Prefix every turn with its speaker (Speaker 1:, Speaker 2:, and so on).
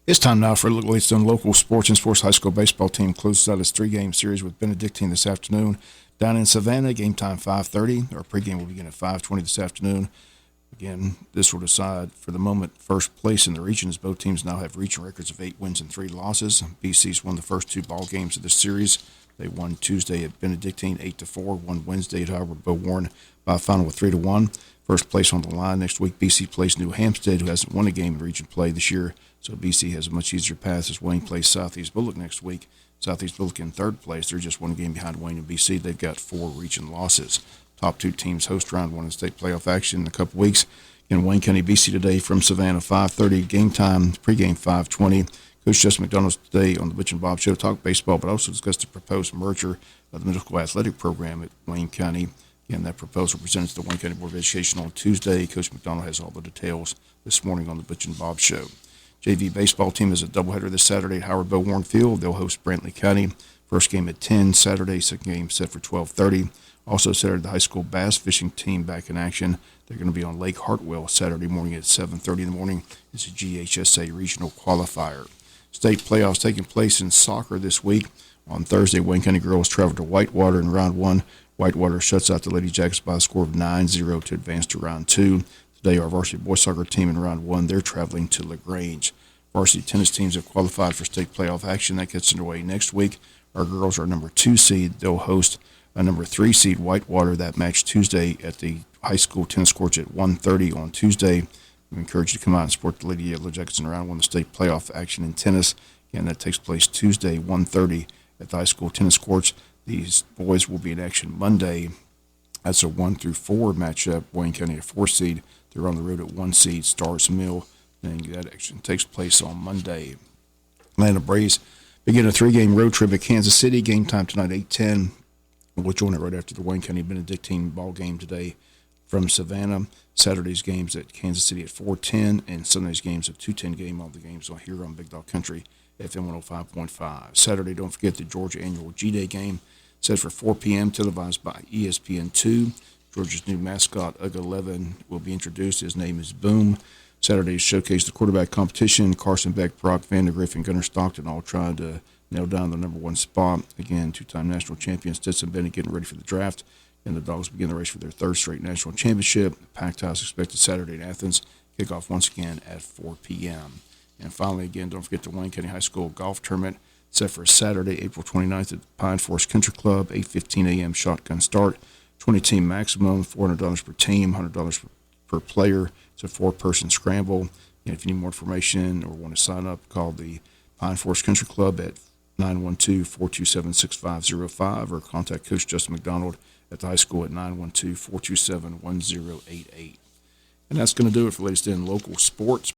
Speaker 1: It's time now for a look at latest on local sports and sports. High school baseball team closes out its three-game series with Benedictine this afternoon down in Savannah. Game time 5:30. Our pregame will begin at 5:20 this afternoon. Again, this will decide for the moment first place in the region, as both teams now have region records of 8 wins and 3 losses. BC's won the first 2 ball games of this series. They won Tuesday at Benedictine 8-4, won Wednesday at Howard-Bo-Warren by a final of 3-1. First place on the line next week. BC plays New Hampstead, who hasn't won a game in region play this year. So BC has a much easier path as Wayne plays Southeast Bullock next week. Southeast Bullock in third place. They're just one game behind Wayne and BC. They've got 4 region losses. Top 2 teams host round 1 in state playoff action in a couple weeks. In Wayne County, BC today from Savannah, 5:30. Game time, pregame 5:20. Coach Jesup McDonald's today on the Butch and Bob Show talk baseball, but also discuss the proposed merger of the middle school athletic program at Wayne County. Again, that proposal presented to the Wayne County Board of Education on Tuesday. Coach McDonald has all the details this morning on the Butch and Bob Show. JV baseball team is a doubleheader this Saturday at Howard-Bo-Warren Field. They'll host Brantley County. First game at 10 Saturday, second game set for 12:30. Also Saturday, the high school bass fishing team back in action. They're going to be on Lake Hartwell Saturday morning at 7:30 in the morning. It's a GHSA regional qualifier. State playoffs taking place in soccer this week. On Thursday, Wayne County girls travel to Whitewater in round 1. Whitewater shuts out the Lady Jackets by a score of 9-0 to advance to round 2. Today, our varsity boys soccer team in round 1, they're traveling to LaGrange. Varsity tennis teams have qualified for state playoff action. That gets underway next week. Our girls are number 2 seed. They'll host a number 3 seed Whitewater. That match Tuesday at the high school tennis courts at 1:30 on Tuesday. We encourage you to come out and support the Lady Yellow Jackets in round 1 of the state playoff action in tennis. Again, that takes place Tuesday, 1:30 at the high school tennis courts. These boys will be in action Monday. That's a 1-4 matchup. Wayne County a 4 seed. They're on the road at 1 seed Stars Mill. And that action takes place on Monday. Atlanta Braves begin a 3-game road trip at Kansas City. Game time tonight, 8:10. We'll join it right after the Wayne County Benedictine ball game today from Savannah. Saturday's games at Kansas City at 4:10, and Sunday's games at 2:10 game. All the games are here on Big Dog Country, FM 105.5. Saturday, don't forget the Georgia annual G-Day game set for 4 p.m., televised by ESPN2. Georgia's new mascot, UG11, will be introduced. His name is Boom. Saturday's showcase the quarterback competition. Carson Beck, Brock Vandergriff, and Gunnar Stockton all trying to nail down the number 1 spot. Again, 2-time national champion Stetson Bennett getting ready for the draft. And the Dogs begin the race for their 3rd straight national championship. Packed house expected Saturday in Athens. Kickoff once again at 4 p.m. And finally, again, don't forget the Wayne County High School golf tournament set for Saturday, April 29th at Pine Forest Country Club, 8:15 a.m. shotgun start. 20-team maximum, $400 per team, $100 per player. It's a 4-person scramble. And if you need more information or want to sign up, call the Pine Forest Country Club at 912-427-6505 or contact Coach Justin McDonald at the high school at 912-427-1088. And that's going to do it for latest in local sports.